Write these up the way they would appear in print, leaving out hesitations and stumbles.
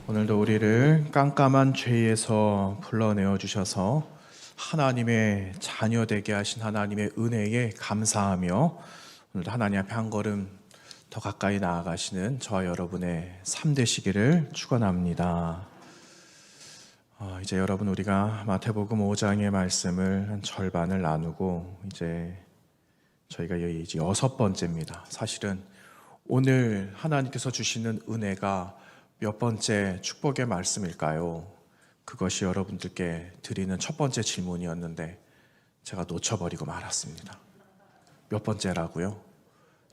오늘도 우리를 깜깜한 죄에서 불러내어 주셔서 하나님의 자녀 되게 하신 하나님의 은혜에 감사하며 오늘도 하나님 앞에 한 걸음 더 가까이 나아가시는 저와 여러분의 삶 되시기를 축원합니다. 이제 여러분, 우리가 마태복음 5장의 말씀을 한 절반을 나누고 이제 저희가 이제 6번째입니다. 사실은 오늘 하나님께서 주시는 은혜가 몇 번째 축복의 말씀일까요? 그것이 여러분들께 드리는 첫 번째 질문이었는데 제가 놓쳐버리고 말았습니다. 몇 번째라고요?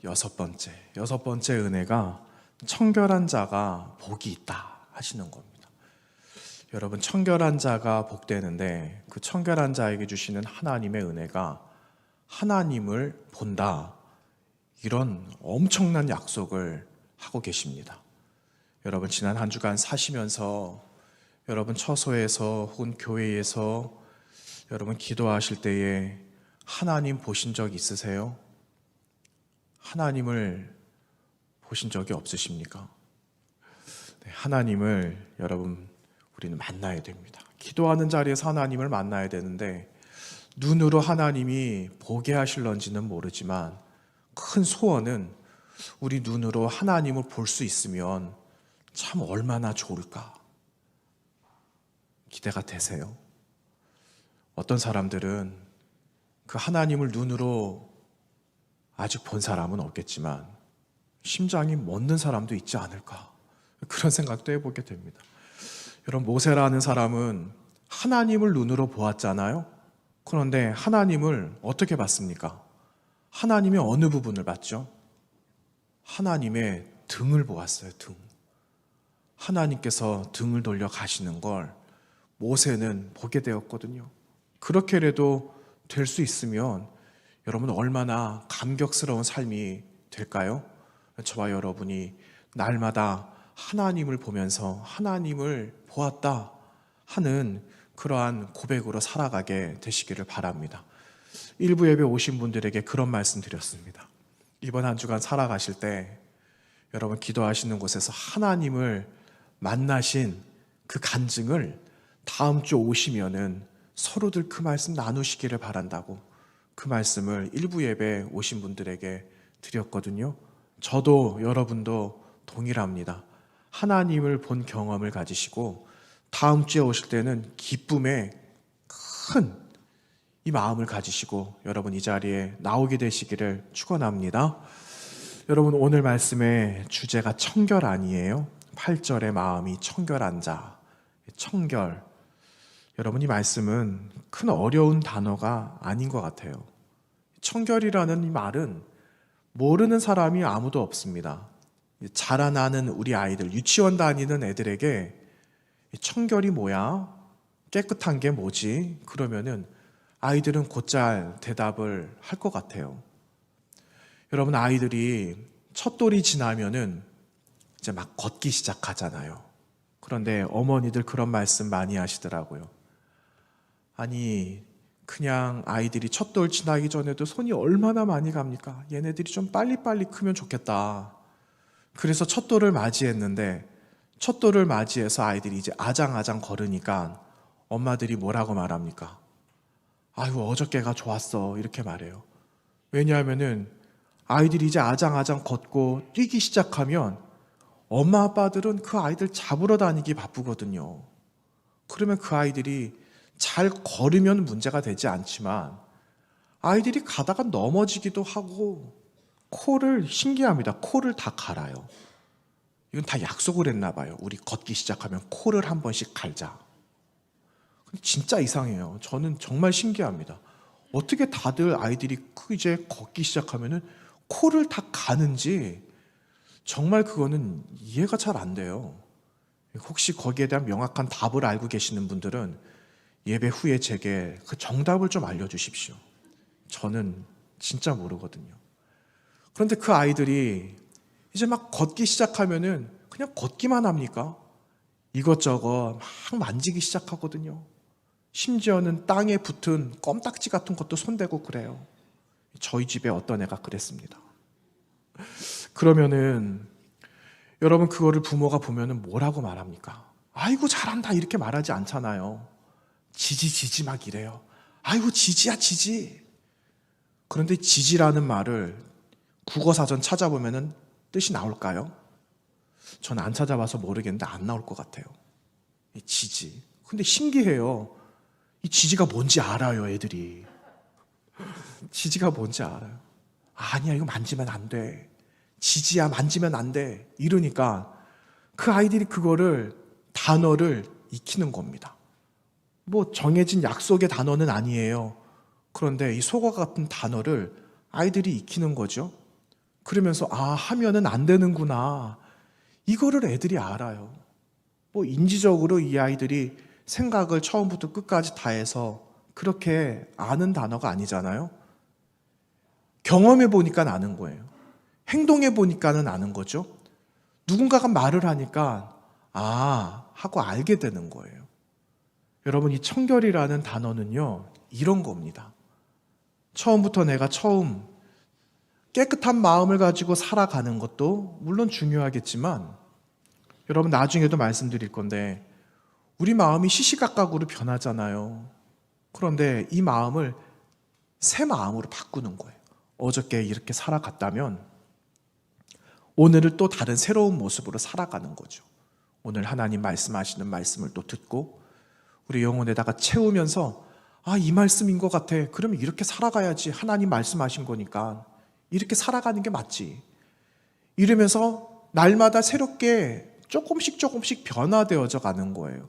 6번째. 6번째 은혜가 청결한 자가 복이 있다 하시는 겁니다. 여러분, 청결한 자가 복되는데 그 청결한 자에게 주시는 하나님의 은혜가 하나님을 본다, 이런 엄청난 약속을 하고 계십니다. 여러분, 지난 한 주간 사시면서 여러분 처소에서 혹은 교회에서 여러분 기도하실 때에 하나님 보신 적 있으세요? 하나님을 보신 적이 없으십니까? 네, 하나님을 여러분 우리는 만나야 됩니다. 기도하는 자리에서 하나님을 만나야 되는데 눈으로 하나님이 보게 하실런지는 모르지만 큰 소원은 우리 눈으로 하나님을 볼 수 있으면 참 얼마나 좋을까 기대가 되세요? 어떤 사람들은 그 하나님을 눈으로 아직 본 사람은 없겠지만 심장이 멎는 사람도 있지 않을까, 그런 생각도 해보게 됩니다. 여러분, 모세라는 사람은 하나님을 눈으로 보았잖아요. 그런데 하나님을 어떻게 봤습니까? 하나님의 어느 부분을 봤죠? 하나님의 등을 보았어요. 등. 하나님께서 등을 돌려 가시는 걸 모세는 보게 되었거든요. 그렇게라도 될 수 있으면 여러분 얼마나 감격스러운 삶이 될까요? 저와 여러분이 날마다 하나님을 보면서 하나님을 보았다 하는 그러한 고백으로 살아가게 되시기를 바랍니다. 일부 예배 오신 분들에게 그런 말씀 드렸습니다. 이번 한 주간 살아가실 때 여러분 기도하시는 곳에서 하나님을 만나신 그 간증을 다음 주 오시면은 서로들 그 말씀 나누시기를 바란다고 그 말씀을 일부 예배 오신 분들에게 드렸거든요. 저도 여러분도 동일합니다. 하나님을 본 경험을 가지시고 다음 주에 오실 때는 기쁨에 큰 이 마음을 가지시고 여러분 이 자리에 나오게 되시기를 축원합니다. 여러분, 오늘 말씀의 주제가 청결 아니에요? 8절의 마음이 청결한 자, 청결. 여러분, 이 말씀은 큰 어려운 단어가 아닌 것 같아요. 청결이라는 이 말은 모르는 사람이 아무도 없습니다. 자라나는 우리 아이들, 유치원 다니는 애들에게 청결이 뭐야? 깨끗한 게 뭐지? 그러면은 아이들은 곧잘 대답을 할 것 같아요. 여러분, 아이들이 첫 돌이 지나면은 이제 막 걷기 시작하잖아요. 그런데 어머니들 그런 말씀 많이 하시더라고요. 아니, 그냥 아이들이 첫 돌 지나기 전에도 손이 얼마나 많이 갑니까? 얘네들이 좀 빨리빨리 크면 좋겠다. 그래서 첫 돌을 맞이했는데 첫 돌을 맞이해서 아이들이 이제 아장아장 걸으니까 엄마들이 뭐라고 말합니까? 아유, 어저께가 좋았어, 이렇게 말해요. 왜냐하면은 아이들이 이제 아장아장 걷고 뛰기 시작하면 엄마 아빠들은 그 아이들 잡으러 다니기 바쁘거든요. 그러면 그 아이들이 잘 걸으면 문제가 되지 않지만 아이들이 가다가 넘어지기도 하고 코를, 신기합니다, 코를 다 갈아요. 이건 다 약속을 했나 봐요. 우리 걷기 시작하면 코를 한 번씩 갈자. 진짜 이상해요. 저는 정말 신기합니다. 어떻게 다들 아이들이 이제 걷기 시작하면은 코를 다 가는지 정말 그거는 이해가 잘 안 돼요. 혹시 거기에 대한 명확한 답을 알고 계시는 분들은 예배 후에 제게 그 정답을 좀 알려주십시오. 저는 진짜 모르거든요. 그런데 그 아이들이 이제 막 걷기 시작하면은 그냥 걷기만 합니까? 이것저것 막 만지기 시작하거든요. 심지어는 땅에 붙은 껌딱지 같은 것도 손대고 그래요. 저희 집에 어떤 애가 그랬습니다. 그러면은 여러분, 그거를 부모가 보면은 뭐라고 말합니까? 아이고 잘한다 이렇게 말하지 않잖아요. 지지 막 이래요. 아이고 지지야 지지. 그런데 지지라는 말을 국어사전 찾아보면은 뜻이 나올까요? 전 안 찾아봐서 모르겠는데 안 나올 것 같아요. 이 지지. 근데 신기해요. 이 지지가 뭔지 알아요, 애들이. 지지가 뭔지 알아요. 아니야, 이거 만지면 안 돼. 지지야, 만지면 안 돼. 이러니까 그 아이들이 그거를, 단어를 익히는 겁니다. 뭐 정해진 약속의 단어는 아니에요. 그런데 이 속어 같은 단어를 아이들이 익히는 거죠. 그러면서 아, 하면은 안 되는구나. 이거를 애들이 알아요. 뭐 인지적으로 이 아이들이 생각을 처음부터 끝까지 다 해서 그렇게 아는 단어가 아니잖아요. 경험해 보니까 아는 거예요. 행동해 보니까는 아는 거죠. 누군가가 말을 하니까 아, 하고 알게 되는 거예요. 여러분, 이 청결이라는 단어는요, 이런 겁니다. 처음부터 내가 깨끗한 마음을 가지고 살아가는 것도 물론 중요하겠지만, 여러분, 나중에도 말씀드릴 건데, 우리 마음이 시시각각으로 변하잖아요. 그런데 이 마음을 새 마음으로 바꾸는 거예요. 어저께 이렇게 살아갔다면, 오늘을 또 다른 새로운 모습으로 살아가는 거죠. 오늘 하나님 말씀하시는 말씀을 또 듣고, 우리 영혼에다가 채우면서, 아, 이 말씀인 것 같아. 그러면 이렇게 살아가야지. 하나님 말씀하신 거니까. 이렇게 살아가는 게 맞지. 이러면서 날마다 새롭게 조금씩 변화되어져 가는 거예요.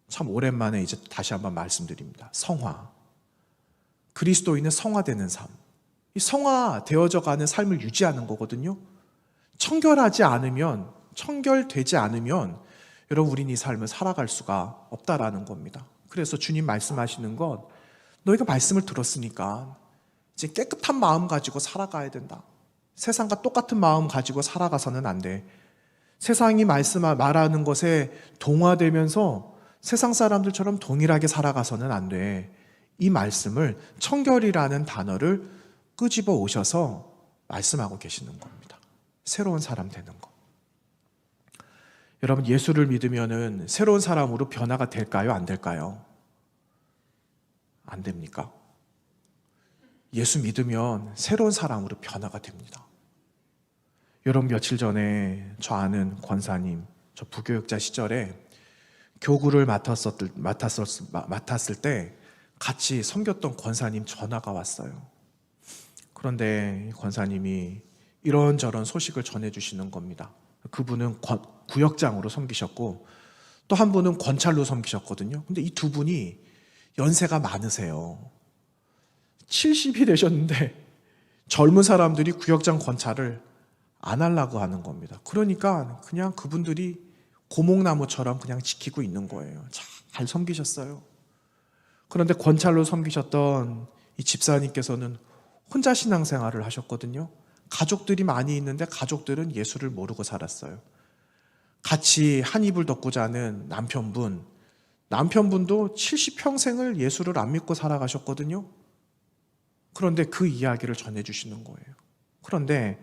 참 오랜만에 이제 다시 한번 말씀드립니다. 성화. 그리스도인은 성화되는 삶. 이 성화되어져 가는 삶을 유지하는 거거든요. 청결되지 않으면 여러분, 우린 이 삶을 살아갈 수가 없다라는 겁니다. 그래서 주님 말씀하시는 건 너희가 말씀을 들었으니까 이제 깨끗한 마음 가지고 살아가야 된다. 세상과 똑같은 마음 가지고 살아가서는 안 돼. 세상이 말하는 것에 동화되면서 세상 사람들처럼 동일하게 살아가서는 안 돼. 이 말씀을, 청결이라는 단어를 끄집어 오셔서 말씀하고 계시는 겁니다. 새로운 사람 되는 거. 여러분, 예수를 믿으면은 새로운 사람으로 변화가 될까요? 안 될까요? 안 됩니까? 예수 믿으면 새로운 사람으로 변화가 됩니다. 여러분, 며칠 전에 저 아는 권사님, 저 부교육자 시절에 교구를 맡았을 때 같이 섬겼던 권사님 전화가 왔어요. 그런데 권사님이 이런저런 소식을 전해주시는 겁니다. 그분은 구역장으로 섬기셨고 또 한 분은 권찰로 섬기셨거든요. 근데 이 두 분이 연세가 많으세요. 70이 되셨는데 젊은 사람들이 구역장 권찰을 안 하려고 하는 겁니다. 그러니까 그냥 그분들이 고목나무처럼 그냥 지키고 있는 거예요. 잘 섬기셨어요. 그런데 권찰로 섬기셨던 이 집사님께서는 혼자 신앙생활을 하셨거든요. 가족들이 많이 있는데 가족들은 예수를 모르고 살았어요. 같이 한 이불 덮고 자는 남편분도 70평생을 예수를 안 믿고 살아가셨거든요. 그런데 그 이야기를 전해주시는 거예요. 그런데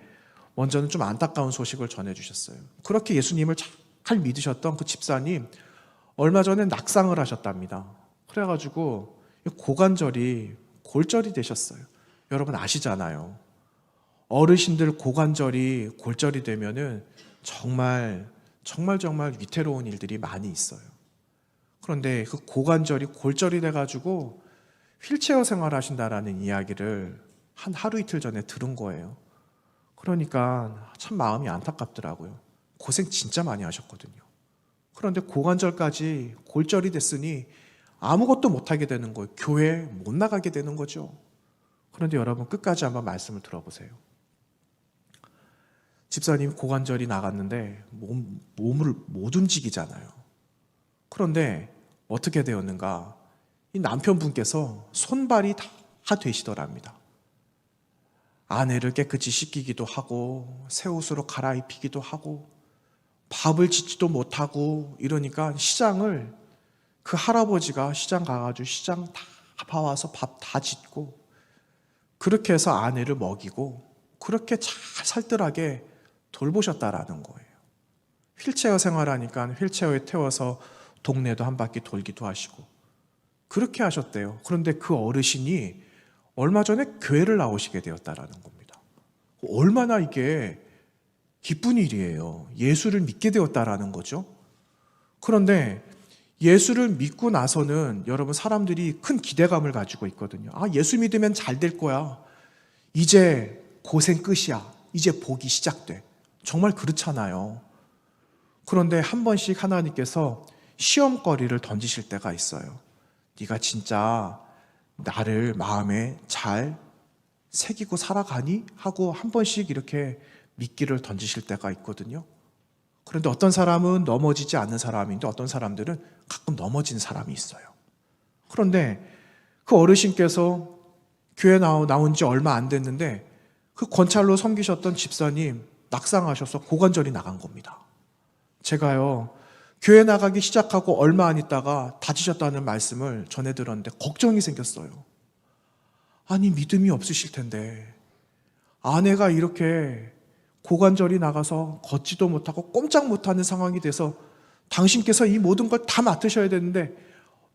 먼저는 좀 안타까운 소식을 전해주셨어요. 그렇게 예수님을 잘 믿으셨던 그 집사님, 얼마 전에 낙상을 하셨답니다. 그래가지고 골절이 되셨어요. 여러분 아시잖아요. 어르신들 골절이 되면은 정말 위태로운 일들이 많이 있어요. 그런데 그 골절이 돼가지고 휠체어 생활하신다라는 이야기를 한 하루 이틀 전에 들은 거예요. 그러니까 참 마음이 안타깝더라고요. 고생 진짜 많이 하셨거든요. 그런데 골절이 됐으니 아무것도 못하게 되는 거예요. 교회 못 나가게 되는 거죠. 그런데 여러분, 끝까지 한번 말씀을 들어보세요. 집사님 고관절이 나갔는데 몸을 못 움직이잖아요. 그런데 어떻게 되었는가? 이 남편분께서 손발이 다 되시더랍니다. 아내를 깨끗이 씻기기도 하고 새 옷으로 갈아입히기도 하고 밥을 짓지도 못하고 이러니까 그 할아버지가 시장 가가지고 시장 다 봐와서 밥 다 짓고 그렇게 해서 아내를 먹이고 그렇게 잘 살뜰하게 돌보셨다라는 거예요. 휠체어 생활하니까 휠체어에 태워서 동네도 한 바퀴 돌기도 하시고 그렇게 하셨대요. 그런데 그 어르신이 얼마 전에 교회를 나오시게 되었다라는 겁니다. 얼마나 이게 기쁜 일이에요. 예수를 믿게 되었다라는 거죠. 그런데 예수를 믿고 나서는 여러분 사람들이 큰 기대감을 가지고 있거든요. 아, 예수 믿으면 잘 될 거야. 이제 고생 끝이야. 이제 복이 시작돼. 정말 그렇잖아요. 그런데 한 번씩 하나님께서 시험거리를 던지실 때가 있어요. 네가 진짜 나를 마음에 잘 새기고 살아가니? 하고 한 번씩 이렇게 미끼를 던지실 때가 있거든요. 그런데 어떤 사람은 넘어지지 않는 사람인데 어떤 사람들은 가끔 넘어진 사람이 있어요. 그런데 그 어르신께서 교회 나온 지 얼마 안 됐는데 그 권찰로 섬기셨던 집사님 낙상하셔서 고관절이 나간 겁니다. 제가요, 교회 나가기 시작하고 얼마 안 있다가 다치셨다는 말씀을 전해 들었는데 걱정이 생겼어요. 아니, 믿음이 없으실 텐데 아내가 이렇게 고관절이 나가서 걷지도 못하고 꼼짝 못하는 상황이 돼서 당신께서 이 모든 걸 다 맡으셔야 되는데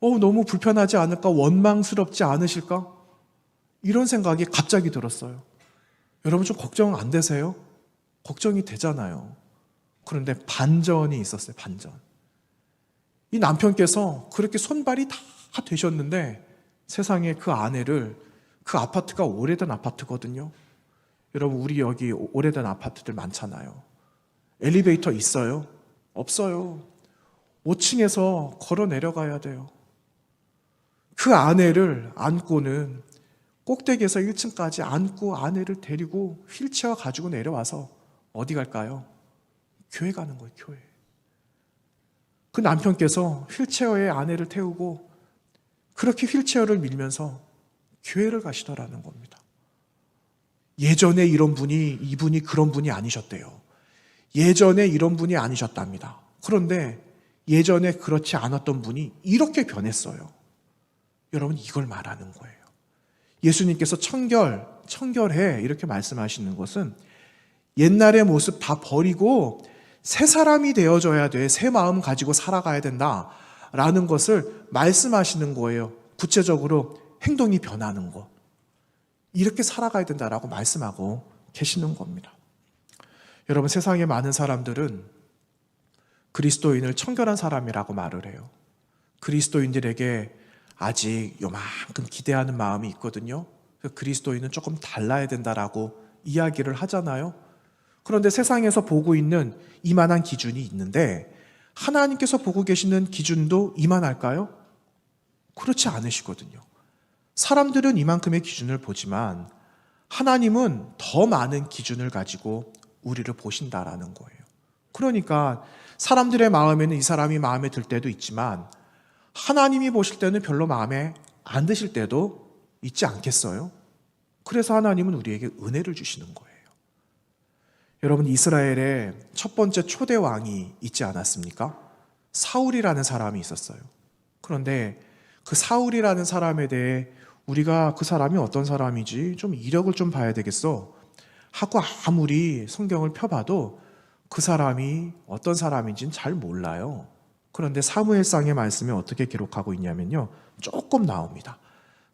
너무 불편하지 않을까? 원망스럽지 않으실까? 이런 생각이 갑자기 들었어요. 여러분 좀 걱정 안 되세요? 걱정이 되잖아요. 그런데 반전이 있었어요. 반전. 이 남편께서 그렇게 손발이 다 되셨는데 세상에 그 아내를, 그 아파트가 오래된 아파트거든요. 여러분 우리 여기 오래된 아파트들 많잖아요. 엘리베이터 있어요? 없어요. 5층에서 걸어 내려가야 돼요. 그 아내를 안고는 꼭대기에서 1층까지 안고 아내를 데리고 휠체어 가지고 내려와서 어디 갈까요? 교회 가는 거예요. 교회. 그 남편께서 휠체어에 아내를 태우고 그렇게 휠체어를 밀면서 교회를 가시더라는 겁니다. 예전에 이분이 그런 분이 아니셨대요. 예전에 이런 분이 아니셨답니다. 그런데 예전에 그렇지 않았던 분이 이렇게 변했어요. 여러분 이걸 말하는 거예요. 예수님께서 청결해 이렇게 말씀하시는 것은 옛날의 모습 다 버리고 새 사람이 되어져야 돼. 새 마음 가지고 살아가야 된다라는 것을 말씀하시는 거예요. 구체적으로 행동이 변하는 것. 이렇게 살아가야 된다라고 말씀하고 계시는 겁니다. 여러분 세상에 많은 사람들은 그리스도인을 청결한 사람이라고 말을 해요. 그리스도인들에게 아직 요만큼 기대하는 마음이 있거든요. 그리스도인은 조금 달라야 된다라고 이야기를 하잖아요. 그런데 세상에서 보고 있는 이만한 기준이 있는데 하나님께서 보고 계시는 기준도 이만할까요? 그렇지 않으시거든요. 사람들은 이만큼의 기준을 보지만 하나님은 더 많은 기준을 가지고 우리를 보신다라는 거예요. 그러니까 사람들의 마음에는 이 사람이 마음에 들 때도 있지만 하나님이 보실 때는 별로 마음에 안 드실 때도 있지 않겠어요? 그래서 하나님은 우리에게 은혜를 주시는 거예요. 여러분 이스라엘에 첫 번째 초대 왕이 있지 않았습니까? 사울이라는 사람이 있었어요. 그런데 그 사울이라는 사람에 대해 우리가 그 사람이 어떤 사람이지 좀 이력을 좀 봐야 되겠어 하고 아무리 성경을 펴봐도 그 사람이 어떤 사람인지는 잘 몰라요. 그런데 사무엘상의 말씀에 어떻게 기록하고 있냐면요, 조금 나옵니다.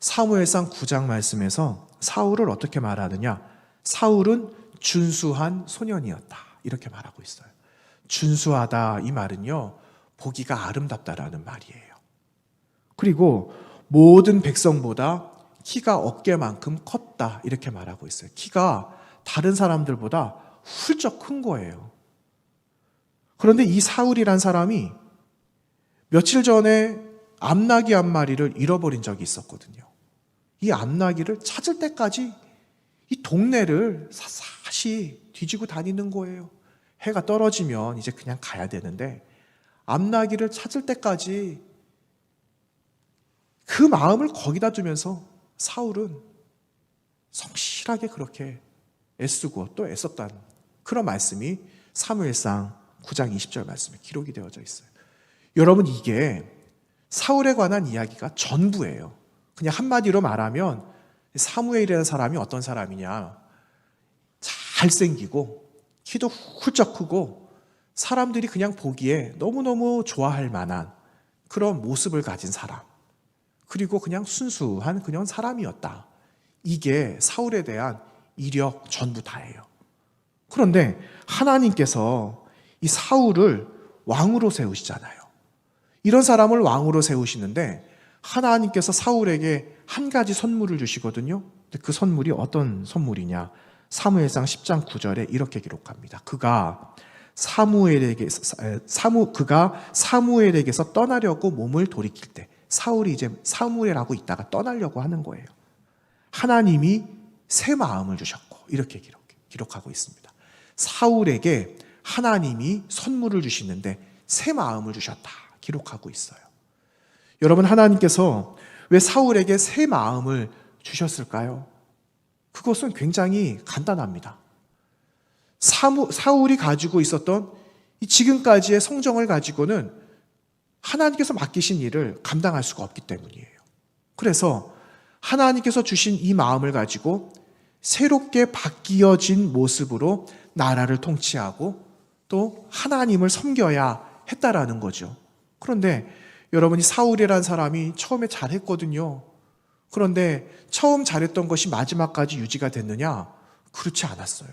사무엘상 9장 말씀에서 사울을 어떻게 말하느냐, 사울은 준수한 소년이었다 이렇게 말하고 있어요. 준수하다 이 말은요, 보기가 아름답다라는 말이에요. 그리고 모든 백성보다 키가 어깨만큼 컸다 이렇게 말하고 있어요. 키가 다른 사람들보다 훌쩍 큰 거예요. 그런데 이 사울이란 사람이 며칠 전에 암나귀 한 마리를 잃어버린 적이 있었거든요. 이 암나귀를 찾을 때까지 이 동네를 사사시 뒤지고 다니는 거예요. 해가 떨어지면 이제 그냥 가야 되는데 암나귀를 찾을 때까지 그 마음을 거기다 두면서 사울은 성실하게 그렇게 애쓰고 또 애썼다는 그런 말씀이 사무엘상 9장 20절 말씀에 기록이 되어져 있어요. 여러분 이게 사울에 관한 이야기가 전부예요. 그냥 한마디로 말하면 사무엘이라는 사람이 어떤 사람이냐, 잘생기고 키도 훌쩍 크고 사람들이 그냥 보기에 너무너무 좋아할 만한 그런 모습을 가진 사람, 그리고 그냥 순수한 그냥 사람이었다. 이게 사울에 대한 이력 전부 다예요. 그런데 하나님께서 이 사울을 왕으로 세우시잖아요. 이런 사람을 왕으로 세우시는데 하나님께서 사울에게 한 가지 선물을 주시거든요. 그 선물이 어떤 선물이냐? 사무엘상 10장 9절에 이렇게 기록합니다. 그가 사무엘에게서 떠나려고 몸을 돌이킬 때, 사울이 이제 사무엘하고 있다가 떠나려고 하는 거예요. 하나님이 새 마음을 주셨고, 이렇게 기록하고 있습니다. 사울에게 하나님이 선물을 주시는데 새 마음을 주셨다 기록하고 있어요. 여러분, 하나님께서 왜 사울에게 새 마음을 주셨을까요? 그것은 굉장히 간단합니다. 사울이 가지고 있었던 이 지금까지의 성정을 가지고는 하나님께서 맡기신 일을 감당할 수가 없기 때문이에요. 그래서 하나님께서 주신 이 마음을 가지고 새롭게 바뀌어진 모습으로 나라를 통치하고 또 하나님을 섬겨야 했다라는 거죠. 그런데 여러분이 사울이라는 사람이 처음에 잘했거든요. 그런데 처음 잘했던 것이 마지막까지 유지가 됐느냐? 그렇지 않았어요.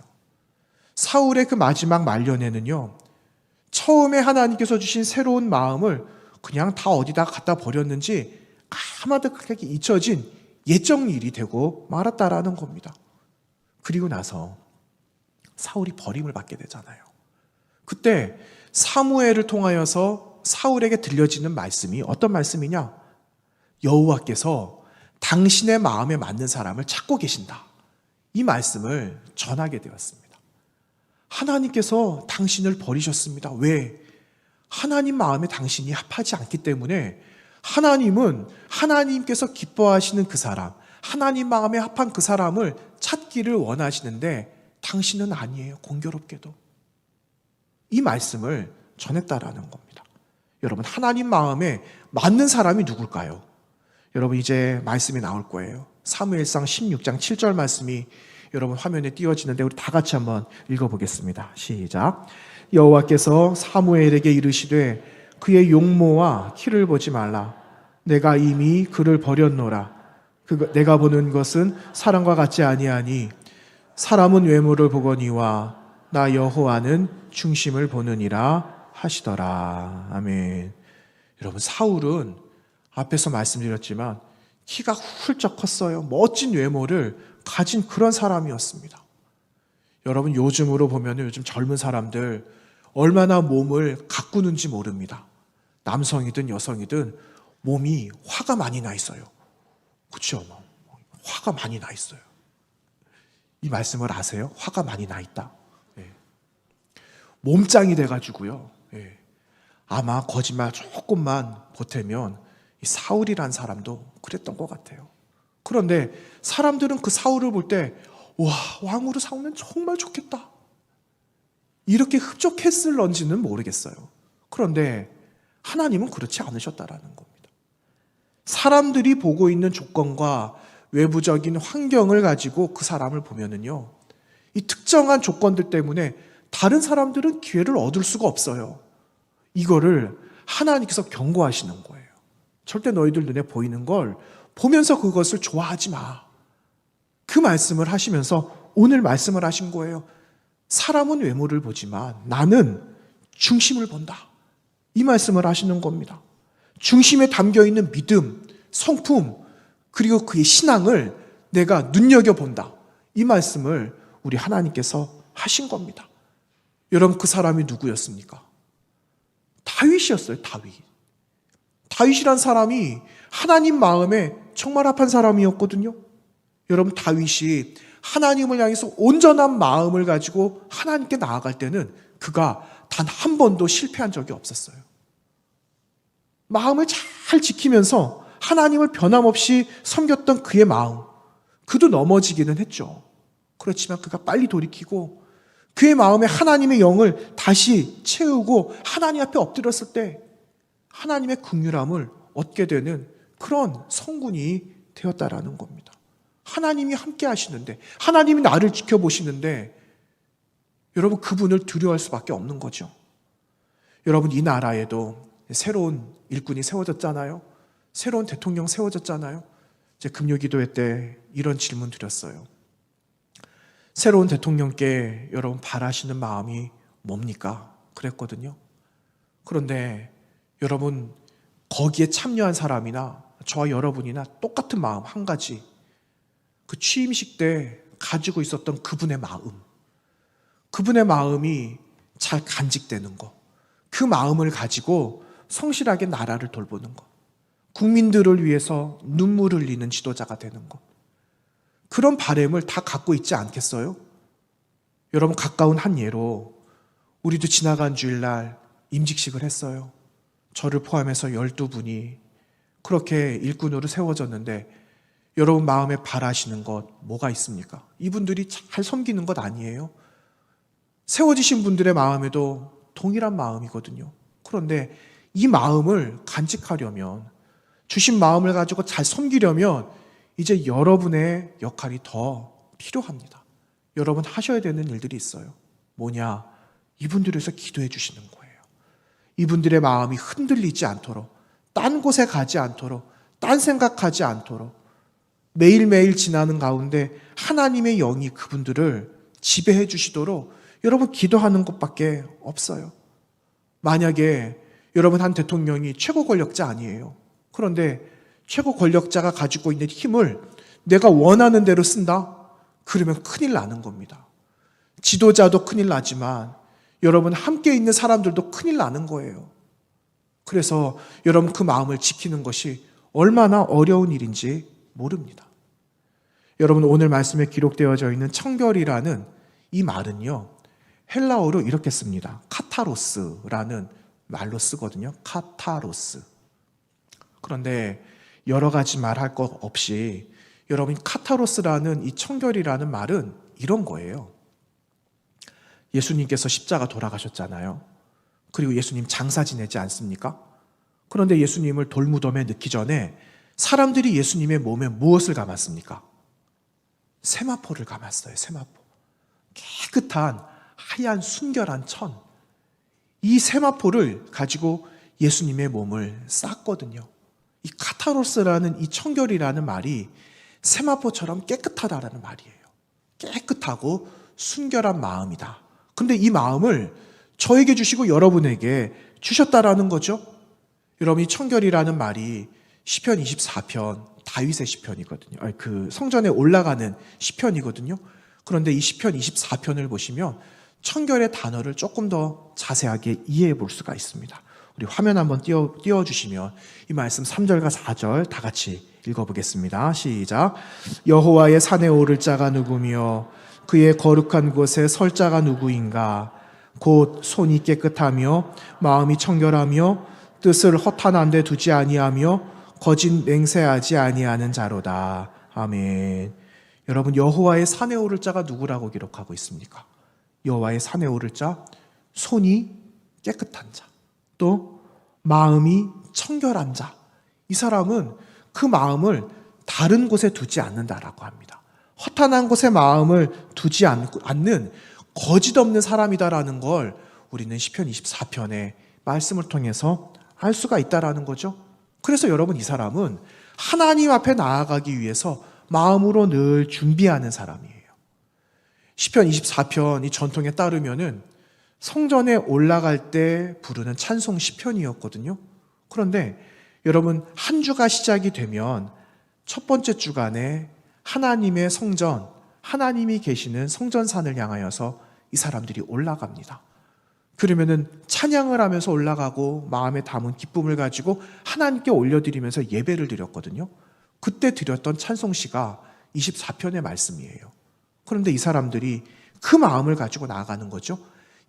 사울의 그 마지막 말년에는요, 처음에 하나님께서 주신 새로운 마음을 그냥 다 어디다 갖다 버렸는지 아마도 그렇게 잊혀진 예적 일이 되고 말았다라는 겁니다. 그리고 나서 사울이 버림을 받게 되잖아요. 그때 사무엘을 통하여서 사울에게 들려지는 말씀이 어떤 말씀이냐? 여호와께서 당신의 마음에 맞는 사람을 찾고 계신다. 이 말씀을 전하게 되었습니다. 하나님께서 당신을 버리셨습니다. 왜? 하나님 마음에 당신이 합하지 않기 때문에 하나님은 하나님께서 기뻐하시는 그 사람, 하나님 마음에 합한 그 사람을 찾기를 원하시는데 당신은 아니에요. 공교롭게도. 이 말씀을 전했다라는 겁니다. 여러분, 하나님 마음에 맞는 사람이 누굴까요? 여러분, 이제 말씀이 나올 거예요. 사무엘상 16장 7절 말씀이 여러분 화면에 띄워지는데 우리 다 같이 한번 읽어보겠습니다. 시작. 여호와께서 사무엘에게 이르시되 그의 용모와 키를 보지 말라. 내가 이미 그를 버렸노라. 내가 보는 것은 사람과 같지 아니하니 사람은 외모를 보거니와 나 여호와는 중심을 보느니라 하시더라. 아멘. 여러분, 사울은 앞에서 말씀드렸지만 키가 훌쩍 컸어요. 멋진 외모를 가진 그런 사람이었습니다. 여러분, 요즘으로 보면 요즘 젊은 사람들 얼마나 몸을 가꾸는지 모릅니다. 남성이든 여성이든 몸이 화가 많이 나 있어요. 그렇죠? 화가 많이 나 있어요. 이 말씀을 아세요? 화가 많이 나 있다. 예. 몸짱이 돼가지고요. 예. 아마 거짓말 조금만 보태면 이 사울이란 사람도 그랬던 것 같아요. 그런데 사람들은 그 사울을 볼 때 와, 왕으로 사우면 정말 좋겠다. 이렇게 흡족했을런지는 모르겠어요. 그런데 하나님은 그렇지 않으셨다라는 겁니다. 사람들이 보고 있는 조건과 외부적인 환경을 가지고 그 사람을 보면은요, 이 특정한 조건들 때문에 다른 사람들은 기회를 얻을 수가 없어요. 이거를 하나님께서 경고하시는 거예요. 절대 너희들 눈에 보이는 걸 보면서 그것을 좋아하지 마. 그 말씀을 하시면서 오늘 말씀을 하신 거예요. 사람은 외모를 보지만 나는 중심을 본다. 이 말씀을 하시는 겁니다. 중심에 담겨있는 믿음, 성품, 그리고 그의 신앙을 내가 눈여겨본다. 이 말씀을 우리 하나님께서 하신 겁니다. 여러분, 그 사람이 누구였습니까? 다윗이었어요. 다윗이란 사람이 하나님 마음에 정말 합한 사람이었거든요. 여러분, 다윗이 하나님을 향해서 온전한 마음을 가지고 하나님께 나아갈 때는 그가 단 한 번도 실패한 적이 없었어요. 마음을 잘 지키면서 하나님을 변함없이 섬겼던 그의 마음, 그도 넘어지기는 했죠. 그렇지만 그가 빨리 돌이키고 그의 마음에 하나님의 영을 다시 채우고 하나님 앞에 엎드렸을 때 하나님의 긍휼함을 얻게 되는 그런 성군이 되었다라는 겁니다. 하나님이 함께 하시는데, 하나님이 나를 지켜보시는데 여러분, 그분을 두려워할 수밖에 없는 거죠. 여러분, 이 나라에도 새로운 일꾼이 세워졌잖아요. 새로운 대통령 세워졌잖아요. 이제 금요기도회 때 이런 질문 드렸어요. 새로운 대통령께 여러분 바라시는 마음이 뭡니까? 그랬거든요. 그런데 여러분, 거기에 참여한 사람이나 저와 여러분이나 똑같은 마음 한 가지, 그 취임식 때 가지고 있었던 그분의 마음이 잘 간직되는 것, 그 마음을 가지고 성실하게 나라를 돌보는 것, 국민들을 위해서 눈물 흘리는 지도자가 되는 것, 그런 바램을 다 갖고 있지 않겠어요? 여러분, 가까운 한 예로 우리도 지나간 주일날 임직식을 했어요. 저를 포함해서 12분이 그렇게 일꾼으로 세워졌는데 여러분 마음에 바라시는 것 뭐가 있습니까? 이분들이 잘 섬기는 것 아니에요? 세워지신 분들의 마음에도 동일한 마음이거든요. 그런데 이 마음을 간직하려면, 주신 마음을 가지고 잘 섬기려면 이제 여러분의 역할이 더 필요합니다. 여러분 하셔야 되는 일들이 있어요. 뭐냐? 이분들을 위해서 기도해 주시는 거예요. 이분들의 마음이 흔들리지 않도록, 딴 곳에 가지 않도록, 딴 생각하지 않도록, 매일매일 지나는 가운데 하나님의 영이 그분들을 지배해 주시도록 여러분 기도하는 것밖에 없어요. 만약에 여러분 한 대통령이 최고 권력자 아니에요. 그런데 최고 권력자가 가지고 있는 힘을 내가 원하는 대로 쓴다? 그러면 큰일 나는 겁니다. 지도자도 큰일 나지만 여러분 함께 있는 사람들도 큰일 나는 거예요. 그래서 여러분 그 마음을 지키는 것이 얼마나 어려운 일인지 모릅니다. 여러분, 오늘 말씀에 기록되어져 있는 청결이라는 이 말은요, 헬라어로 이렇게 씁니다. 카타로스라는 말로 쓰거든요. 카타로스. 그런데 여러 가지 말할 것 없이 여러분, 카타로스라는 이 청결이라는 말은 이런 거예요. 예수님께서 십자가 돌아가셨잖아요. 그리고 예수님 장사 지내지 않습니까? 그런데 예수님을 돌무덤에 넣기 전에 사람들이 예수님의 몸에 무엇을 감았습니까? 세마포를 감았어요. 세마포. 깨끗한 하얀 순결한 천. 이 세마포를 가지고 예수님의 몸을 쌌거든요. 이 카타로스라는 이 청결이라는 말이 세마포처럼 깨끗하다라는 말이에요. 깨끗하고 순결한 마음이다. 근데 이 마음을 저에게 주시고 여러분에게 주셨다라는 거죠. 여러분, 이 청결이라는 말이 시편 24편, 다윗의 시편이거든요. 그 성전에 올라가는 시편이거든요. 그런데 이 시편 24편을 보시면 청결의 단어를 조금 더 자세하게 이해해 볼 수가 있습니다. 우리 화면 한번 띄워주시면 이 말씀 3절과 4절 다 같이 읽어보겠습니다. 시작. 여호와의 산에 오를 자가 누구며 그의 거룩한 곳에 설 자가 누구인가? 곧 손이 깨끗하며 마음이 청결하며 뜻을 허탄한 데 두지 아니하며 거짓 맹세하지 아니하는 자로다. 아멘. 여러분, 여호와의 산에 오를 자가 누구라고 기록하고 있습니까? 여호와의 산에 오를 자, 손이 깨끗한 자, 또 마음이 청결한 자. 이 사람은 그 마음을 다른 곳에 두지 않는다라고 합니다. 허탄한 곳에 마음을 두지 않는 거짓 없는 사람이다라는 걸 우리는 시편 24편의 말씀을 통해서 알 수가 있다라는 거죠. 그래서 여러분, 이 사람은 하나님 앞에 나아가기 위해서 마음으로 늘 준비하는 사람이에요. 시편 24편 이 전통에 따르면은 성전에 올라갈 때 부르는 찬송 시편이었거든요. 그런데 여러분, 한 주가 시작이 되면 첫 번째 주간에 하나님의 성전, 하나님이 계시는 성전산을 향하여서 이 사람들이 올라갑니다. 그러면은 찬양을 하면서 올라가고 마음에 담은 기쁨을 가지고 하나님께 올려드리면서 예배를 드렸거든요. 그때 드렸던 찬송시가 24편의 말씀이에요. 그런데 이 사람들이 그 마음을 가지고 나아가는 거죠.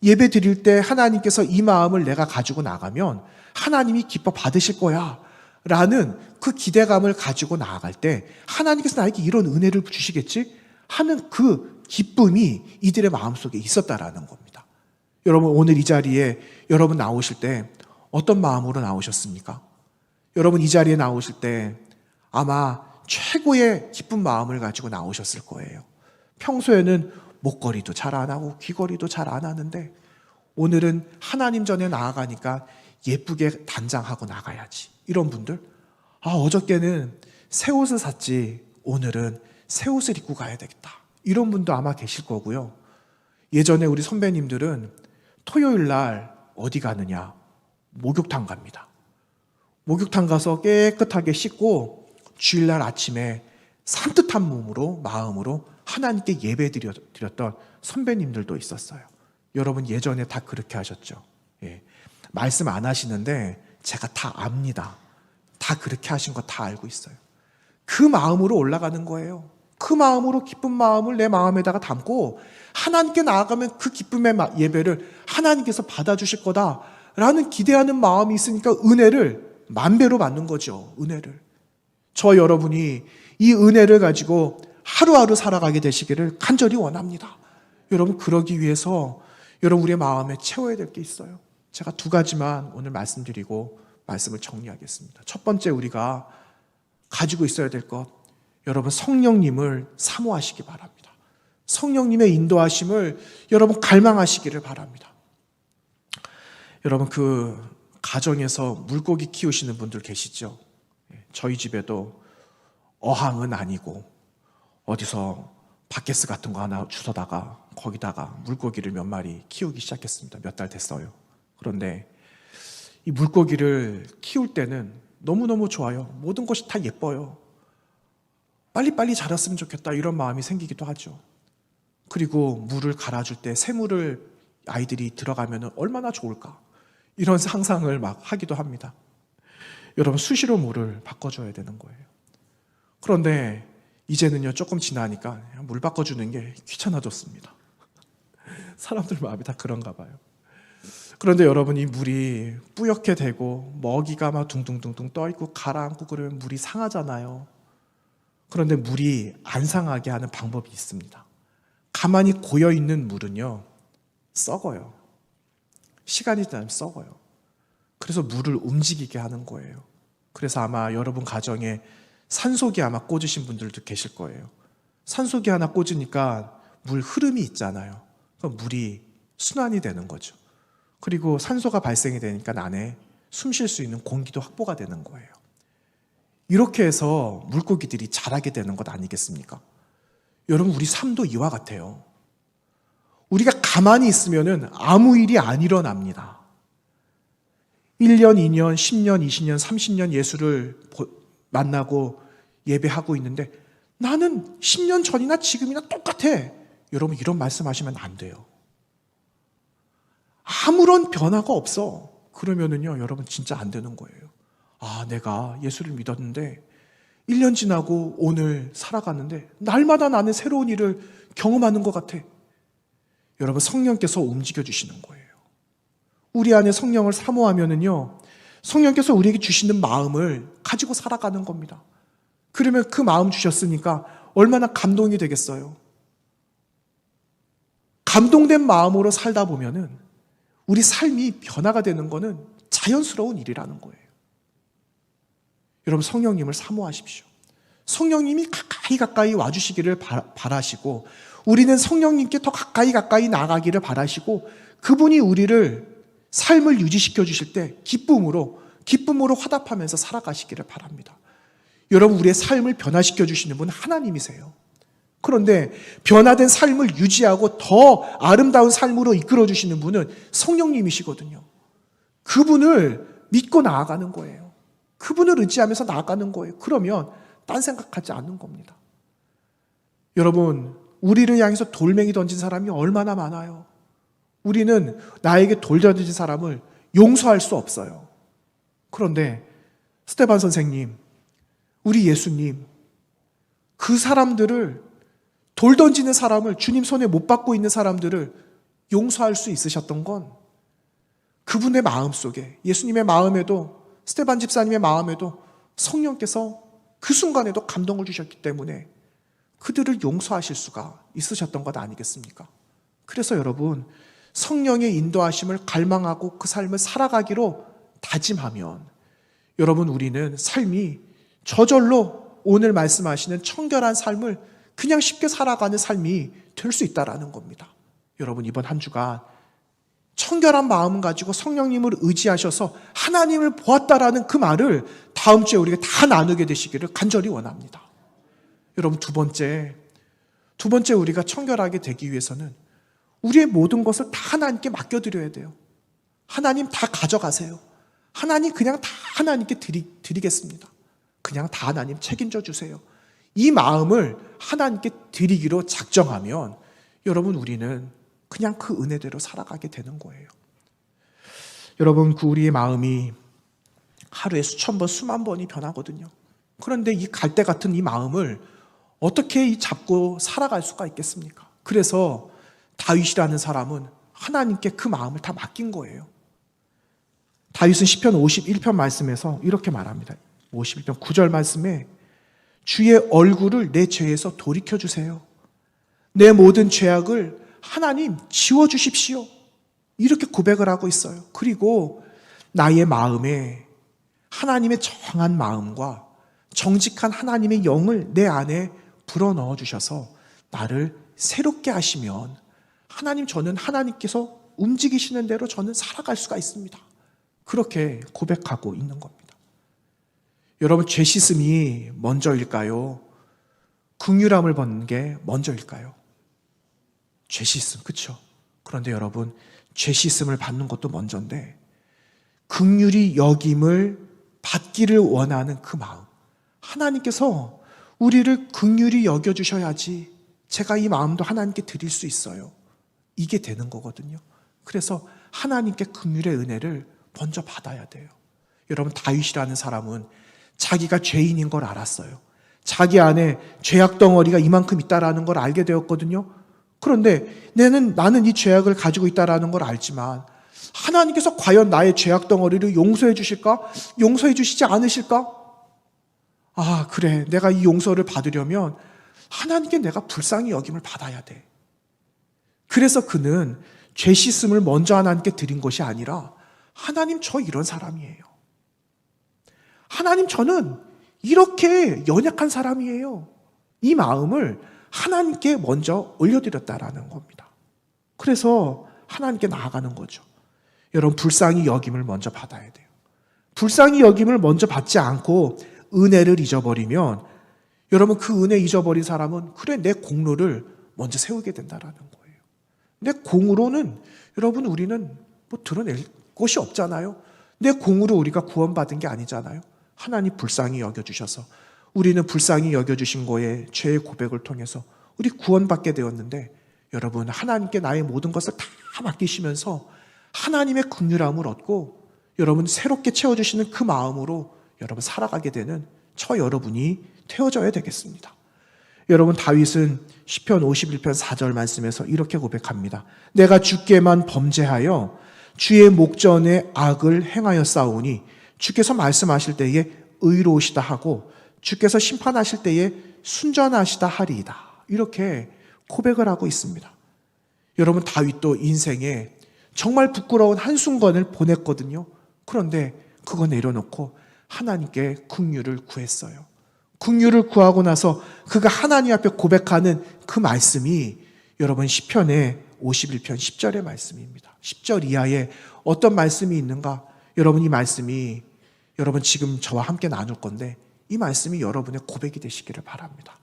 예배 드릴 때 하나님께서 이 마음을 내가 가지고 나가면 하나님이 기뻐 받으실 거야 라는 그 기대감을 가지고 나아갈 때 하나님께서 나에게 이런 은혜를 주시겠지 하는 그 기쁨이 이들의 마음속에 있었다라는 겁니다. 여러분, 오늘 이 자리에 여러분 나오실 때 어떤 마음으로 나오셨습니까? 여러분 이 자리에 나오실 때 아마 최고의 기쁜 마음을 가지고 나오셨을 거예요. 평소에는 목걸이도 잘 안 하고 귀걸이도 잘 안 하는데 오늘은 하나님 전에 나아가니까 예쁘게 단장하고 나가야지. 이런 분들, 어저께는 새 옷을 샀지 오늘은 새 옷을 입고 가야 되겠다. 이런 분도 아마 계실 거고요. 예전에 우리 선배님들은 토요일 날 어디 가느냐? 목욕탕 갑니다. 목욕탕 가서 깨끗하게 씻고 주일날 아침에 산뜻한 마음으로 하나님께 예배 드렸던 선배님들도 있었어요. 여러분 예전에 다 그렇게 하셨죠. 예. 말씀 안 하시는데 제가 다 압니다. 다 그렇게 하신 거 다 알고 있어요. 그 마음으로 올라가는 거예요. 그 마음으로 기쁜 마음을 내 마음에다가 담고 하나님께 나아가면 그 기쁨의 예배를 하나님께서 받아주실 거다라는 기대하는 마음이 있으니까 은혜를 만배로 받는 거죠. 은혜를. 저 여러분이 이 은혜를 가지고 하루하루 살아가게 되시기를 간절히 원합니다. 여러분 그러기 위해서 여러분 우리의 마음에 채워야 될 게 있어요. 제가 두 가지만 오늘 말씀드리고 말씀을 정리하겠습니다. 첫 번째 우리가 가지고 있어야 될 것, 여러분 성령님을 사모하시기 바랍니다. 성령님의 인도하심을 여러분 갈망하시기를 바랍니다. 여러분 그 가정에서 물고기 키우시는 분들 계시죠? 저희 집에도 어항은 아니고 어디서 바게스 같은 거 하나 주워다가 거기다가 물고기를 몇 마리 키우기 시작했습니다. 몇 달 됐어요. 그런데 이 물고기를 키울 때는 너무너무 좋아요. 모든 것이 다 예뻐요. 빨리빨리 자랐으면 좋겠다 이런 마음이 생기기도 하죠. 그리고 물을 갈아줄 때 새물을 아이들이 들어가면 얼마나 좋을까 이런 상상을 막 하기도 합니다. 여러분 수시로 물을 바꿔줘야 되는 거예요. 그런데 이제는요 조금 지나니까 물 바꿔주는 게 귀찮아졌습니다. 사람들 마음이 다 그런가 봐요. 그런데 여러분 이 물이 뿌옇게 되고 먹이가 막 둥둥둥둥 떠있고 가라앉고 그러면 물이 상하잖아요. 그런데 물이 안 상하게 하는 방법이 있습니다. 가만히 고여있는 물은요 썩어요. 시간이 지나면 썩어요. 그래서 물을 움직이게 하는 거예요. 그래서 아마 여러분 가정에 산소기 아마 꽂으신 분들도 계실 거예요. 산소기 하나 꽂으니까 물 흐름이 있잖아요. 그럼 물이 순환이 되는 거죠. 그리고 산소가 발생이 되니까 안에 숨 쉴 수 있는 공기도 확보가 되는 거예요. 이렇게 해서 물고기들이 자라게 되는 것 아니겠습니까? 여러분 우리 삶도 이와 같아요. 우리가 가만히 있으면 아무 일이 안 일어납니다. 1년, 2년, 10년, 20년, 30년 예수를 만나고 예배하고 있는데 나는 10년 전이나 지금이나 똑같아. 여러분 이런 말씀하시면 안 돼요. 아무런 변화가 없어. 그러면은요 여러분 진짜 안 되는 거예요. 내가 예수를 믿었는데 1년 지나고 오늘 살아가는데 날마다 나는 새로운 일을 경험하는 것 같아. 여러분 성령께서 움직여 주시는 거예요. 우리 안에 성령을 사모하면은요 성령께서 우리에게 주시는 마음을 가지고 살아가는 겁니다. 그러면 그 마음 주셨으니까 얼마나 감동이 되겠어요. 감동된 마음으로 살다 보면은 우리 삶이 변화가 되는 거는 자연스러운 일이라는 거예요. 여러분 성령님을 사모하십시오. 성령님이 가까이 와주시기를 바라시고 우리는 성령님께 더 가까이 나아가기를 바라시고 그분이 우리를 삶을 유지시켜 주실 때 기쁨으로 화답하면서 살아가시기를 바랍니다. 여러분 우리의 삶을 변화시켜 주시는 분은 하나님이세요. 그런데 변화된 삶을 유지하고 더 아름다운 삶으로 이끌어 주시는 분은 성령님이시거든요. 그분을 믿고 나아가는 거예요. 그분을 의지하면서 나아가는 거예요. 그러면 딴 생각하지 않는 겁니다. 여러분 우리를 향해서 돌멩이 던진 사람이 얼마나 많아요. 우리는 나에게 돌 던진 사람을 용서할 수 없어요. 그런데 스테반 선생님, 우리 예수님, 그 사람들을 돌 던지는 사람을 주님 손에 못 받고 있는 사람들을 용서할 수 있으셨던 건 그분의 마음속에 예수님의 마음에도 스테반 집사님의 마음에도 성령께서 그 순간에도 감동을 주셨기 때문에 그들을 용서하실 수가 있으셨던 것 아니겠습니까? 그래서 여러분 성령의 인도하심을 갈망하고 그 삶을 살아가기로 다짐하면 여러분 우리는 삶이 저절로 오늘 말씀하시는 청결한 삶을 그냥 쉽게 살아가는 삶이 될 수 있다라는 겁니다. 여러분 이번 한 주간 청결한 마음 가지고 성령님을 의지하셔서 하나님을 보았다라는 그 말을 다음 주에 우리가 다 나누게 되시기를 간절히 원합니다. 여러분, 두 번째 우리가 청결하게 되기 위해서는 우리의 모든 것을 다 하나님께 맡겨드려야 돼요. 하나님 다 가져가세요. 하나님 그냥 다 하나님께 드리겠습니다. 그냥 다 하나님 책임져 주세요. 이 마음을 하나님께 드리기로 작정하면 여러분, 우리는 그냥 그 은혜대로 살아가게 되는 거예요. 여러분, 그 우리의 마음이 하루에 수천 번, 수만 번이 변하거든요. 그런데 이 갈대 같은 이 마음을 어떻게 잡고 살아갈 수가 있겠습니까? 그래서 다윗이라는 사람은 하나님께 그 마음을 다 맡긴 거예요. 다윗은 시편 51편 말씀에서 이렇게 말합니다. 51편 9절 말씀에 주의 얼굴을 내 죄에서 돌이켜주세요. 내 모든 죄악을 하나님 지워주십시오. 이렇게 고백을 하고 있어요. 그리고 나의 마음에 하나님의 정한 마음과 정직한 하나님의 영을 내 안에 불어넣어 주셔서 나를 새롭게 하시면 하나님, 저는 하나님께서 움직이시는 대로 저는 살아갈 수가 있습니다. 그렇게 고백하고 있는 겁니다. 여러분, 죄 씻음이 먼저일까요? 긍휼함을 받는 게 먼저일까요? 죄 씻음, 그렇죠? 그런데 여러분, 죄 씻음을 받는 것도 먼저인데 긍휼히 여김을 받기를 원하는 그 마음, 하나님께서 우리를 긍휼히 여겨주셔야지 제가 이 마음도 하나님께 드릴 수 있어요. 이게 되는 거거든요. 그래서 하나님께 긍휼의 은혜를 먼저 받아야 돼요. 여러분, 다윗이라는 사람은 자기가 죄인인 걸 알았어요. 자기 안에 죄악 덩어리가 이만큼 있다라는 걸 알게 되었거든요. 그런데 나는 이 죄악을 가지고 있다라는 걸 알지만 하나님께서 과연 나의 죄악 덩어리를 용서해 주실까? 용서해 주시지 않으실까? 아, 그래, 내가 이 용서를 받으려면 하나님께 내가 불쌍히 여김을 받아야 돼. 그래서 그는 죄 씻음을 먼저 하나님께 드린 것이 아니라 하나님, 저 이런 사람이에요. 하나님, 저는 이렇게 연약한 사람이에요. 이 마음을 하나님께 먼저 올려드렸다라는 겁니다. 그래서 하나님께 나아가는 거죠. 여러분, 불쌍히 여김을 먼저 받아야 돼요. 불쌍히 여김을 먼저 받지 않고 은혜를 잊어버리면 여러분, 그 은혜 잊어버린 사람은 그래, 내 공로를 먼저 세우게 된다라는 거예요. 내 공으로는 여러분, 우리는 뭐 드러낼 것이 없잖아요. 내 공으로 우리가 구원받은 게 아니잖아요. 하나님 불쌍히 여겨주셔서 우리는 불쌍히 여겨주신 거에 죄의 고백을 통해서 우리 구원받게 되었는데 여러분, 하나님께 나의 모든 것을 다 맡기시면서 하나님의 긍휼함을 얻고 여러분 새롭게 채워주시는 그 마음으로 여러분 살아가게 되는 저 여러분이 되어져야 되겠습니다. 여러분, 다윗은 시편 51편 4절 말씀에서 이렇게 고백합니다. 내가 주께만 범죄하여 주의 목전에 악을 행하였사오니 주께서 말씀하실 때에 의로우시다 하고 주께서 심판하실 때에 순전하시다 하리이다. 이렇게 고백을 하고 있습니다. 여러분, 다윗도 인생에 정말 부끄러운 한순간을 보냈거든요. 그런데 그거 내려놓고 하나님께 긍휼을 구했어요. 긍휼을 구하고 나서 그가 하나님 앞에 고백하는 그 말씀이 여러분 시편의 51편 10절의 말씀입니다. 10절 이하에 어떤 말씀이 있는가? 여러분, 이 말씀이 여러분 지금 저와 함께 나눌 건데 이 말씀이 여러분의 고백이 되시기를 바랍니다.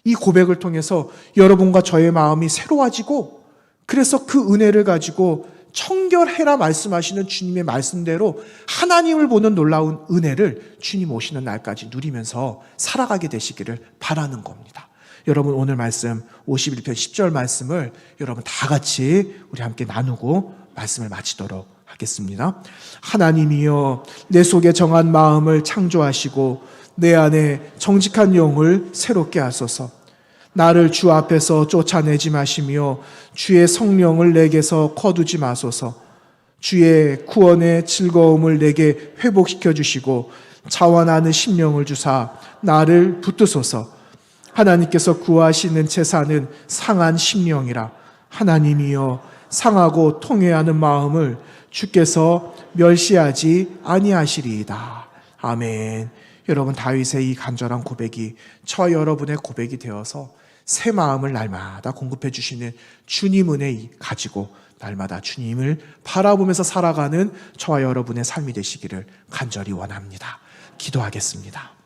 이 고백을 통해서 여러분과 저의 마음이 새로워지고 그래서 그 은혜를 가지고 청결해라 말씀하시는 주님의 말씀대로 하나님을 보는 놀라운 은혜를 주님 오시는 날까지 누리면서 살아가게 되시기를 바라는 겁니다. 여러분, 오늘 말씀 51편 10절 말씀을 여러분 다 같이 우리 함께 나누고 말씀을 마치도록 하겠습니다. 하나님이여, 내 속에 정한 마음을 창조하시고 내 안에 정직한 영을 새롭게 하소서. 나를 주 앞에서 쫓아내지 마시며 주의 성령을 내게서 거두지 마소서. 주의 구원의 즐거움을 내게 회복시켜 주시고 자원하는 심령을 주사 나를 붙드소서. 하나님께서 구하시는 제사는 상한 심령이라. 하나님이여, 상하고 통회하는 마음을 주께서 멸시하지 아니하시리이다. 아멘. 여러분, 다윗의 이 간절한 고백이 저 여러분의 고백이 되어서 새 마음을 날마다 공급해 주시는 주님 은혜 가지고 날마다 주님을 바라보면서 살아가는 저와 여러분의 삶이 되시기를 간절히 원합니다. 기도하겠습니다.